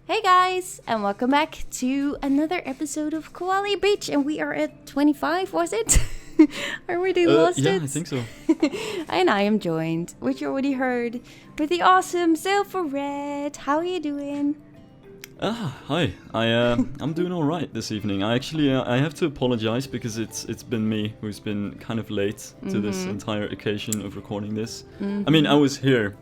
Hey guys, and welcome back to another episode of Koali Beach, and we are at 25, was it? I already lost it. Yeah, I think so. And I am joined, which you already heard, with the awesome Silvarret. How are you doing? Hi. I'm doing all right this evening. I have to apologize because it's been me who's been kind of late to this entire occasion of recording this. I mean, I was here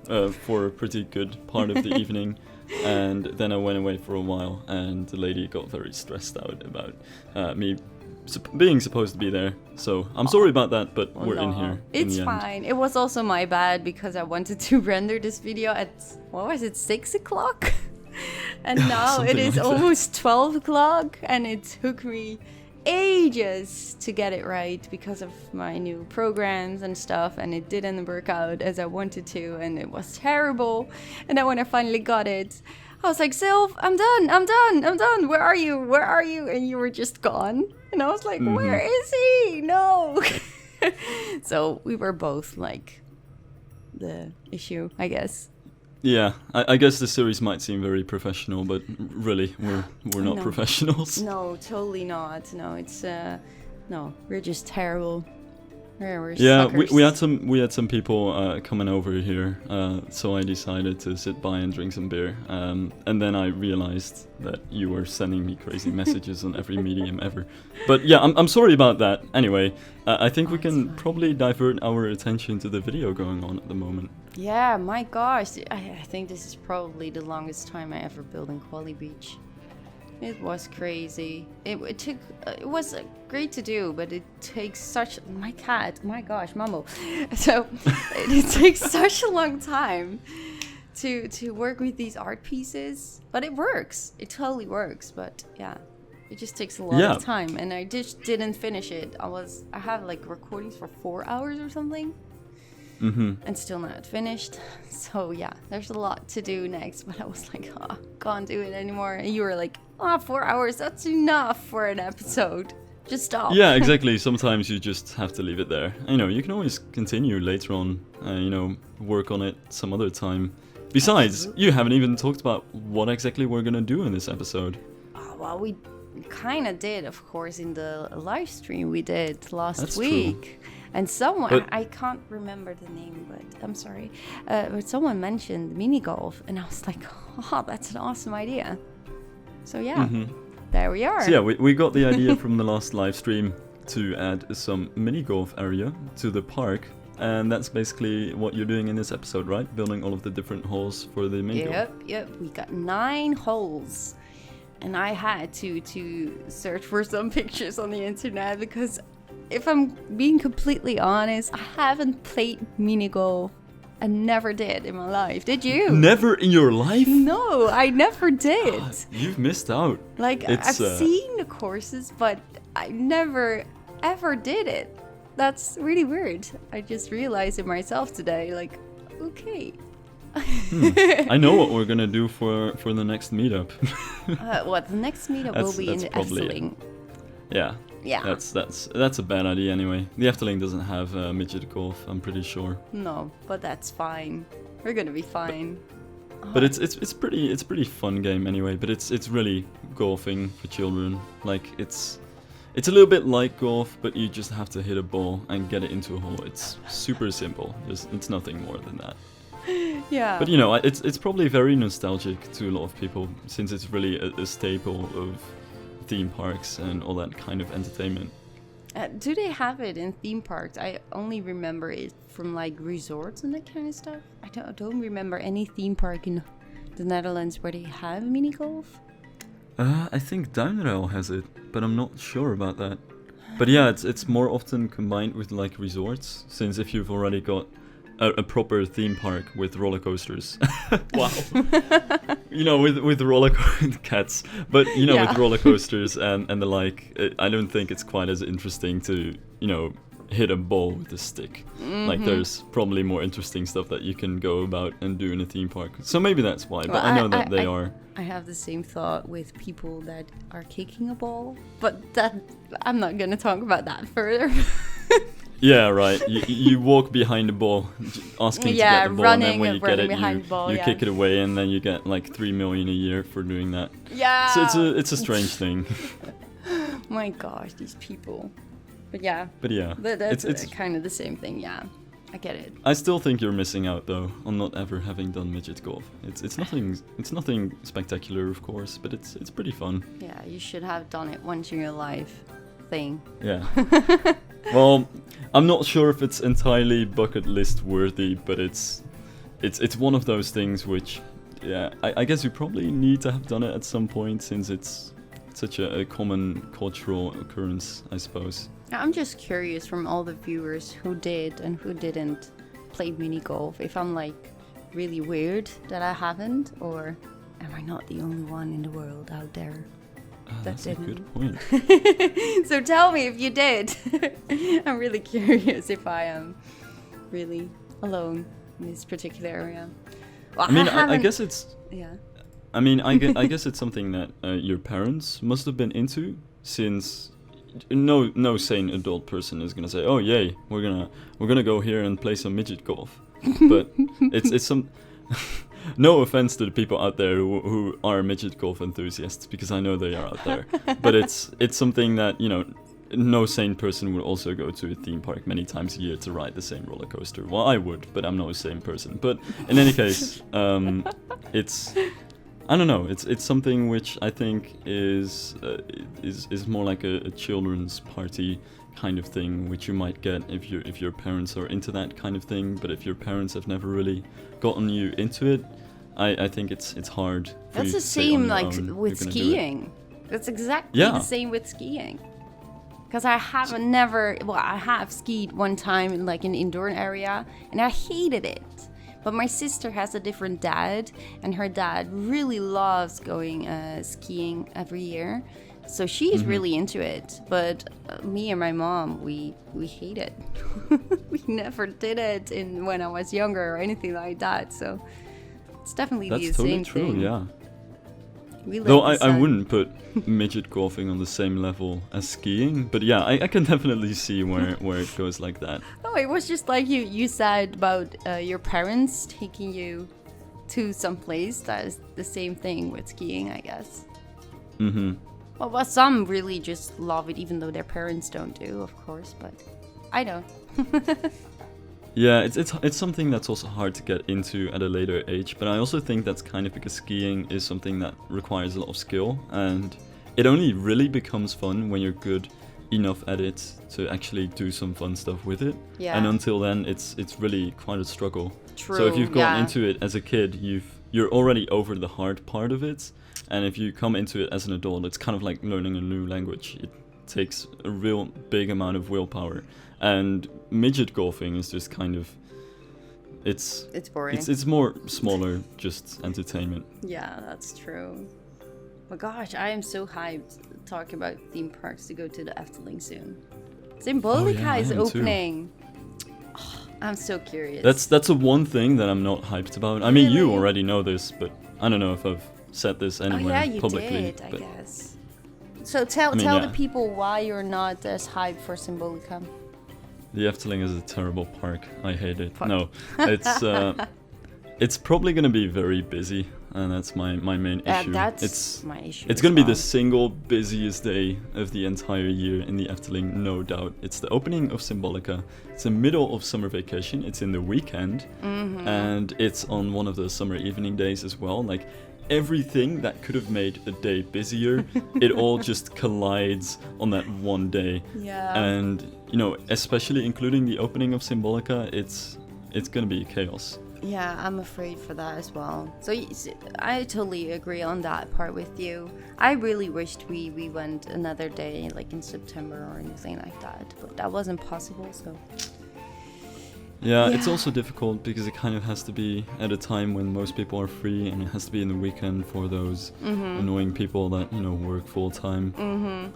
for a pretty good part of the evening. And then I went away for a while, and the lady got very stressed out about me being supposed to be there. So I'm sorry about that, but we're in here. It's fine. It was also my bad because I wanted to render this video at, 6 o'clock? And now it is almost 12 o'clock, and it took me ages to get it right because of my new programs and stuff, and it didn't work out as I wanted to, and it was terrible. And then when I finally got it, I was like, Sylv, I'm done, where are you? And you were just gone, and I was like, where is he? No. So we were both like the issue, I guess. Yeah, I guess the series might seem very professional, but really, we're not professionals. No, totally not. No, it's we're just terrible. We're suckers. Yeah, we had some people coming over here, so I decided to sit by and drink some beer. And then I realized that you were sending me crazy messages on every medium ever. But yeah, I'm sorry about that. Anyway, I think we can probably divert our attention to the video going on at the moment. Yeah, my gosh, I think this is probably the longest time I ever built in Koali Beach. It was crazy. It was great to do, but it takes such... My gosh, Mambo. So, it takes such a long time to work with these art pieces. But it works. It totally works, but yeah. It just takes a lot of time, and I just didn't finish it. I have like recordings for 4 hours or something. And still not finished. So yeah, there's a lot to do next, but I was like, can't do it anymore. And you were like, 4 hours, that's enough for an episode. Just stop. Yeah, exactly. Sometimes you just have to leave it there. You can always continue later on, work on it some other time. Besides, you haven't even talked about what exactly we're gonna do in this episode. Well, we kind of did, of course, in the live stream we did last week. True. And someone, I can't remember the name, but I'm sorry, but someone mentioned mini golf, and I was like, that's an awesome idea. So yeah, there we are. So yeah, we got the idea from the last live stream to add some mini golf area to the park, and that's basically what you're doing in this episode, right? Building all of the different holes for the mini golf. Yep, we got 9 holes. And I had to search for some pictures on the internet because if I'm being completely honest, I haven't played mini golf. I never did in my life. Did you? Never in your life? No, I never did. God, you've missed out. Like, I've seen the courses, but I never ever did it. That's really weird. I just realized it myself today. Like, okay. I know what we're gonna do for the next meetup. The next meetup will be in the Efteling. Yeah. That's a bad idea anyway. The Efteling doesn't have midget golf, I'm pretty sure. No, but that's fine. We're gonna be fine. But it's pretty fun game anyway. But it's really golfing for children. Like it's a little bit like golf, but you just have to hit a ball and get it into a hole. It's super simple. It's nothing more than that. Yeah. But it's probably very nostalgic to a lot of people since it's really a staple of theme parks and all that kind of entertainment. Do they have it in theme parks? I only remember it from like resorts and that kind of stuff. I don't remember any theme park in the Netherlands where they have mini golf. I think Duinrail has it, but I'm not sure about that. But yeah, it's more often combined with like resorts, since if you've already got a proper theme park with roller coasters. Wow. With roller cats, but with roller coasters and the like, I don't think it's quite as interesting to hit a ball with a stick. Like there's probably more interesting stuff that you can go about and do in a theme park. So maybe that's why. But I know that they are. I have the same thought with people that are kicking a ball, but that I'm not gonna talk about that further. Yeah, right. You walk behind the ball, asking to get the ball, and then when you get it, you kick it away, and then you get like 3 million a year for doing that. Yeah. So it's a strange thing. My gosh, these people. But yeah. It's kind of the same thing. Yeah, I get it. I still think you're missing out though on not ever having done midget golf. It's nothing spectacular, of course, but it's pretty fun. Yeah, you should have done it once in your life. Thing. Yeah. Well, I'm not sure if it's entirely bucket list worthy, but it's one of those things which, yeah, I guess you probably need to have done it at some point, since it's such a common cultural occurrence, I suppose. I'm just curious from all the viewers who did and who didn't play mini golf, if I'm like really weird that I haven't, or am I not the only one in the world out there? That's a good point. So tell me if you did. I'm really curious if I am really alone in this particular area. Well, I mean, I guess it's... Yeah. I mean, I guess it's something that your parents must have been into, since no sane adult person is gonna say, "Oh, yay, we're gonna go here and play some midget golf." But it's some... No offense to the people out there who are midget golf enthusiasts, because I know they are out there. But it's something that, you know, no sane person would also go to a theme park many times a year to ride the same roller coaster. Well, I would, but I'm not a sane person. But in any case, it's... I don't know. It's something which I think is more like a children's party kind of thing, which you might get if your parents are into that kind of thing. But if your parents have never really gotten you into it, I think it's hard for That's you the to say on same your like own with you're gonna do it. skiing. That's exactly the same with skiing. Because I have skied one time in like an indoor area, and I hated it. But my sister has a different dad, and her dad really loves going skiing every year. So she's really into it. But me and my mom, we hate it. We never did it when I was younger or anything like that. So it's definitely the same thing. Yeah. We Though love the I sun. wouldn't put midget golfing on the same level as skiing, but yeah, I can definitely see where it goes like that. No, it was just like you said about your parents taking you to some place. That is the same thing with skiing, I guess. Mm-hmm. Well, some really just love it, even though their parents don't do, of course, but I don't. Yeah, it's something that's also hard to get into at a later age, but I also think that's kind of because skiing is something that requires a lot of skill, and it only really becomes fun when you're good enough at it to actually do some fun stuff with it. Yeah. And until then, it's really quite a struggle. True. So if you've gotten into it as a kid, you're already over the hard part of it, and if you come into it as an adult, it's kind of like learning a new language. It takes a real big amount of willpower. And midget golfing is just kind of, it's boring. It's more smaller, just entertainment. Yeah, that's true. But gosh, I am so hyped talking about theme parks to go to the Efteling soon. Symbolica is opening. Oh, I'm so curious. That's the one thing that I'm not hyped about. I mean, you Really? already know this, but I don't know if I've said this anywhere Oh yeah, you publicly. did, I but guess. So tell the people why you're not as hyped for Symbolica. The Efteling is a terrible park. I hate it. Fuck. No, it's probably gonna be very busy, and that's my main issue. That's my issue. It's gonna be the single busiest day of the entire year in the Efteling, no doubt. It's the opening of Symbolica. It's the middle of summer vacation. It's in the weekend, and it's on one of the summer evening days as well. Like, everything that could have made a day busier, it all just collides on that one day. Yeah. And, you know, especially including the opening of Symbolica, it's gonna be chaos. Yeah, I'm afraid for that as well. So I totally agree on that part with you. I really wished we went another day, like in September or anything like that, but that wasn't possible, so... Yeah, it's also difficult because it kind of has to be at a time when most people are free, and it has to be in the weekend for those annoying people that, you know, work full-time.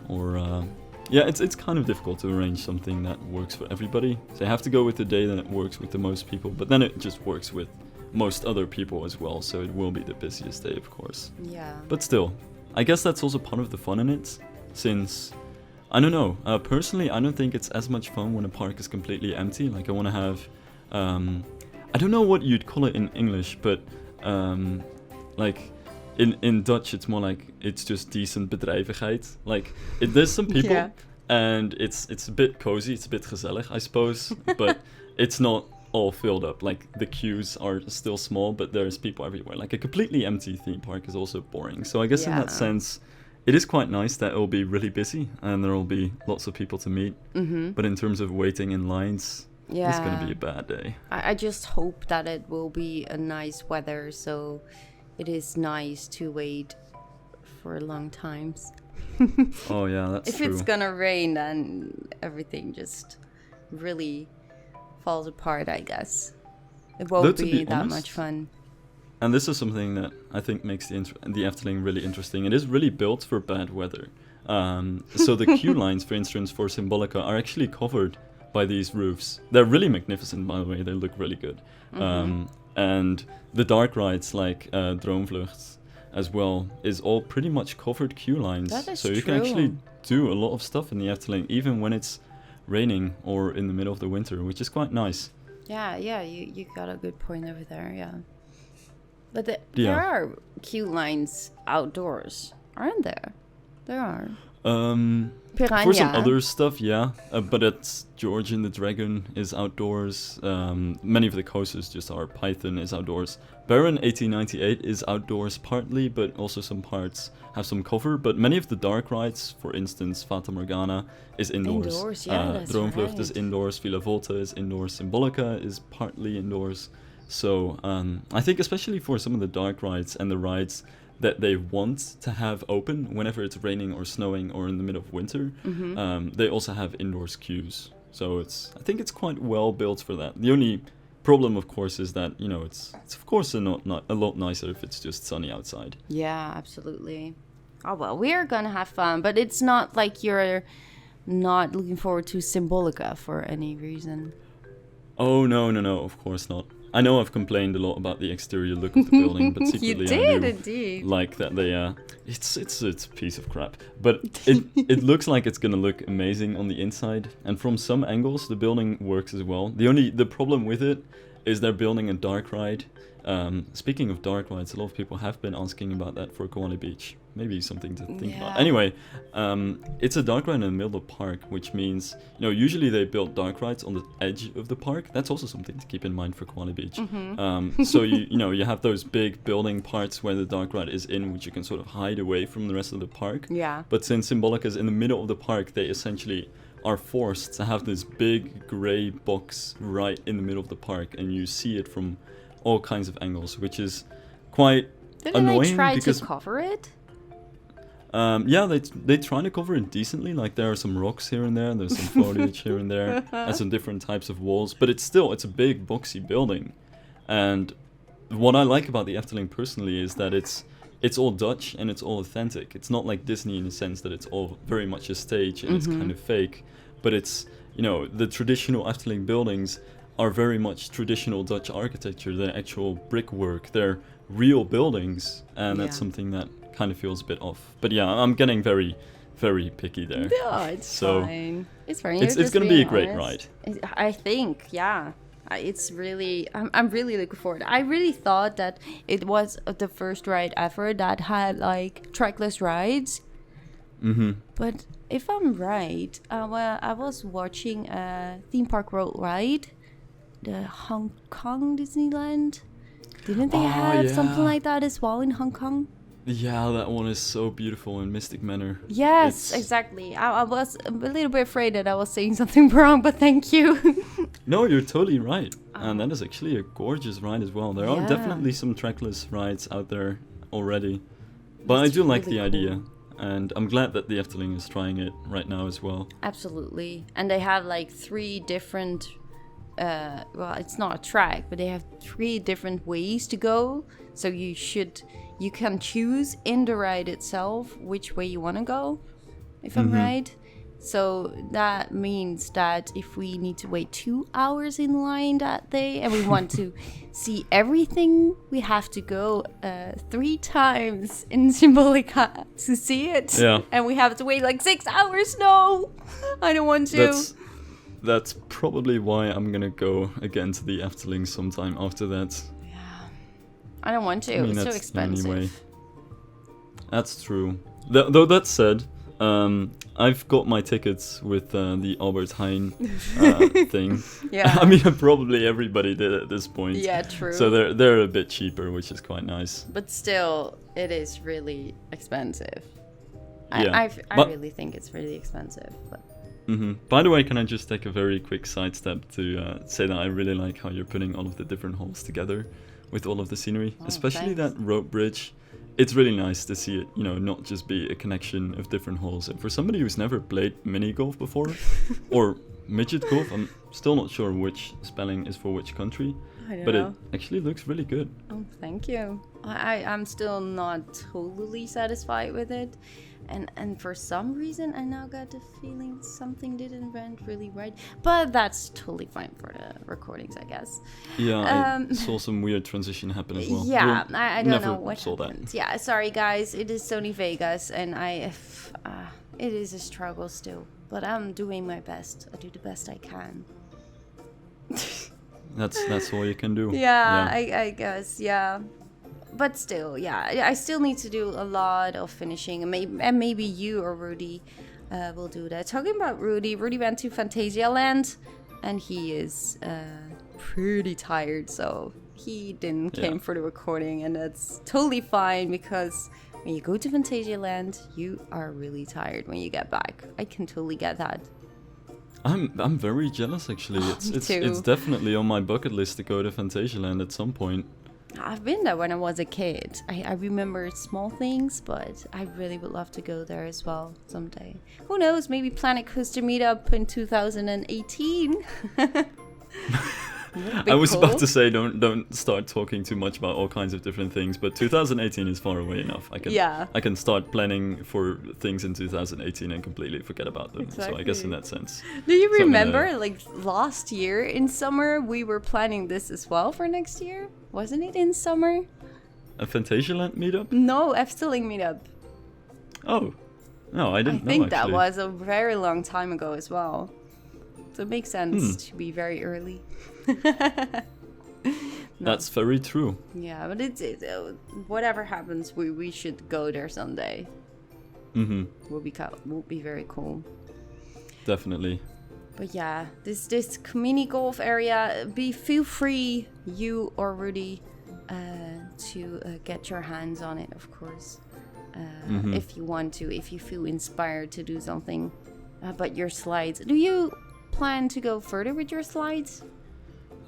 Or, yeah, it's kind of difficult to arrange something that works for everybody. So you have to go with the day that works with the most people, but then it just works with most other people as well, so it will be the busiest day, of course. Yeah. But still, I guess that's also part of the fun in it, since I don't know. Personally, I don't think it's as much fun when a park is completely empty. Like I want to have, I don't know what you'd call it in English, but like in Dutch, it's more like it's just decent bedrijvigheid. Like there's some people, Yeah. and it's a bit cozy, it's a bit gezellig, I suppose, but it's not all filled up. Like the queues are still small, but there's people everywhere. Like a completely empty theme park is also boring. So I guess in that Yeah. sense, it is quite nice that it will be really busy and there will be lots of people to meet. Mm-hmm. But in terms of waiting in lines, Yeah. it's going to be a bad day. I just hope that it will be a nice weather, so it is nice to wait for long times. Oh yeah, that's If true. it's gonna rain, then everything just really falls apart, I guess. It Though, won't to be be that honest, much fun. And this is something that I think makes the Efteling really interesting. It is really built for bad weather. So the queue lines, for instance, for Symbolica are actually covered by these roofs. They're really magnificent, by the way. They look really good. And the dark rides like Droomvlucht as well is all pretty much covered queue lines. That is so you can true. actually do a lot of stuff in the Efteling, even when it's raining or in the middle of the winter, which is quite nice. Yeah, you got a good point over there, yeah. But Yeah. there are queue lines outdoors, aren't there? There are. Piranha. For some other stuff, yeah. But it's George and the Dragon is outdoors. Many of the coasters just are. Python is outdoors. Baron 1898 is outdoors partly, but also some parts have some cover. But many of the dark rides, for instance, Fata Morgana, is indoors. Indoors, yeah, that's Droomvlucht is right. indoors. Villa Volta is indoors. Symbolica is partly indoors. So I think especially for some of the dark rides and the rides that they want to have open whenever it's raining or snowing or in the middle of winter, they also have indoors queues. So I think it's quite well built for that. The only problem, of course, is that it's of course a lot nicer if it's just sunny outside. Yeah, absolutely. Oh, well, we're gonna have fun, but it's not like you're not looking forward to Symbolica for any reason. Oh no, of course not. I know I've complained a lot about the exterior look of the building, but secretly I do indeed. like that they it's a piece of crap, but it looks like it's gonna look amazing on the inside, and from some angles the building works as well. The problem with it is they're building a dark ride. Speaking of dark rides, a lot of people have been asking about that for Koali Beach. Maybe something to think about. Yeah. Anyway, it's a dark ride in the middle of the park, which means, usually they build dark rides on the edge of the park. That's also something to keep in mind for Koali Beach. So you have those big building parts where the dark ride is in, which you can sort of hide away from the rest of the park. Yeah. But since Symbolica is in the middle of the park, they essentially are forced to have this big grey box right in the middle of the park, and you see it from all kinds of angles, which is quite Didn't annoying they try because to cover it? yeah, they try to cover it decently. Like there are some rocks here and there, there's some foliage here and there, and some different types of walls. But it's a big boxy building, and what I like about the Efteling personally is that it's all Dutch and it's all authentic. It's not like Disney in the sense that it's all very much a stage and it's kind of fake, but it's the traditional Efteling buildings are very much traditional Dutch architecture. They're actual brickwork. They're real buildings, and that's Yeah. something that kind of feels a bit off. But yeah, I'm getting very, very picky there. No, it's So, fine. It's fine. it's You're just gonna be a being great honest. ride. I think, yeah. It's really, I'm really looking forward. I really thought that it was the first ride ever that had like trackless rides. But if I'm right, well, I was watching a theme park road ride, the Hong Kong Disneyland. Didn't they have something yeah. like that as well in Hong Kong? Yeah, that one is so beautiful in Mystic Manor. Yes, It's- exactly. I was a little bit afraid that I was saying something wrong, but thank you. No, you're totally right. And that is actually a gorgeous ride as well. There are Yeah. definitely some trackless rides out there already. But That's I do like really the idea. And I'm glad that the Efteling is trying it right now as well. Absolutely. And they have like 3 different, well, it's not a track, but they have 3 different ways to go. So you can choose in the ride itself which way you want to go, if I'm right. So that means that if we need to wait 2 hours in line that day and we want to see everything, we have to go 3 times in Symbolica to see it. Yeah. And we have to wait like 6 hours. No, I don't want to. That's probably why I'm gonna go again to the Efteling sometime after that. Yeah. I don't want to. I mean, it's so that's the only expensive. way. That's true. Though that said, I've got my tickets with the Albert Heijn thing. Yeah. I mean, probably everybody did at this point. Yeah, true. So they're a bit cheaper, which is quite nice. But still, it is really expensive. Yeah. I really think it's really expensive. But By the way, can I just take a very quick sidestep to say that I really like how you're putting all of the different halls together with all of the scenery, especially thanks. that rope bridge. It's really nice to see it, not just be a connection of different halls. And for somebody who's never played mini golf before, or midget golf, I'm still not sure which spelling is for which country, I don't but know. it actually looks really good. Oh, thank you. I'm still not totally satisfied with it. And for some reason, I now got the feeling something didn't went really right. But that's totally fine for the recordings, I guess. Yeah, I saw some weird transition happen as well. Yeah, We'll I don't never know what saw happened. that. Yeah, sorry guys, it is Sony Vegas, and it is a struggle still. But I'm doing my best. I do the best I can. That's all you can do. Yeah. I guess, yeah. But still, yeah, I still need to do a lot of finishing, and maybe you or Rudy will do that. Talking about Rudy went to Phantasialand, and he is pretty tired, so he didn't came for the recording, and that's totally fine because when you go to Phantasialand, you are really tired when you get back. I can totally get that. I'm very jealous actually. Me too. It's definitely on my bucket list to go to Phantasialand at some point. I've been there when I was a kid. I remember small things, but I really would love to go there as well someday. Who knows? Maybe Planet Coaster meetup in 2018. I was about to say don't start talking too much about all kinds of different things, but 2018 is far away enough. I can start planning for things in 2018 and completely forget about them. Exactly. So I guess in that sense. Do you remember, like last year in summer, we were planning this as well for next year? Wasn't it in summer? A Phantasialand meetup? No, Efteling meetup. Oh, no, I didn't know. I think actually. that was a very long time ago as well. So it makes sense to be very early. That's very true. Yeah, but it's whatever happens, we should go there someday. Will be very cool. Definitely. But yeah, this mini golf area, feel free, you or Rudy, to get your hands on it, of course, if you want to, if you feel inspired to do something. But your slides, do you plan to go further with your slides?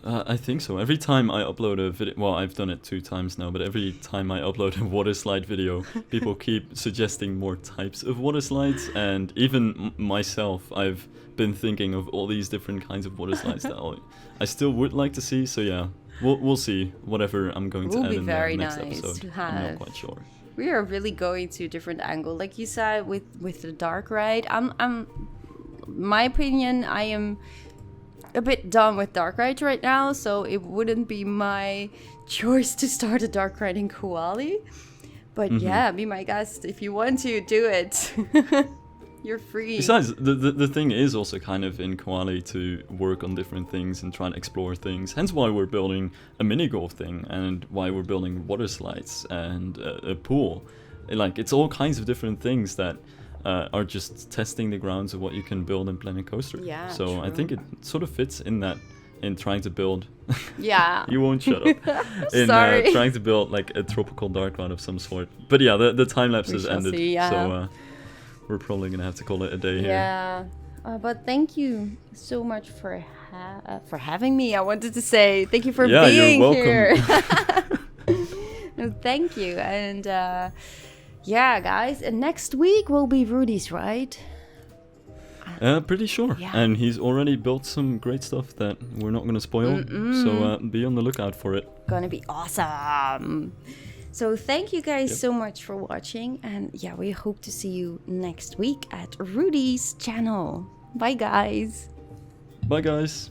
I think so. Every time I upload a video, well, I've done it 2 times now, but every time I upload a water slide video, people keep suggesting more types of water slides, and even myself, I've been thinking of all these different kinds of water slides that I still would like to see. So yeah, we'll see whatever I'm going to add in the next episode. I'm not quite sure. We are really going to a different angle, like you said, with the dark ride. My opinion, I am a bit done with dark rides right now, so it wouldn't be my choice to start a dark ride in Koali. But yeah, be my guest if you want to do it. You're free. Besides, the thing is also kind of in Koali to work on different things and try and explore things. Hence why we're building a mini golf thing and why we're building water slides and a pool. Like, it's all kinds of different things that are just testing the grounds of what you can build in Planet Coaster. Yeah, so true. I think it sort of fits in that, in trying to build. Yeah. You won't shut up. In Sorry. trying to build like a tropical dark ride of some sort. But yeah, the time lapse has ended. See, yeah. So we're probably gonna have to call it a day here. Yeah. But thank you so much for having me. I wanted to say thank you for being you're here. welcome. No, thank you. And yeah, guys, and next week will be Rudy's, right? Pretty sure. Yeah. And he's already built some great stuff that we're not going to spoil. So be on the lookout for it. Gonna be awesome. So thank you guys Yep. so much for watching, and yeah, we hope to see you next week at Rudi's channel. Bye guys. Bye guys.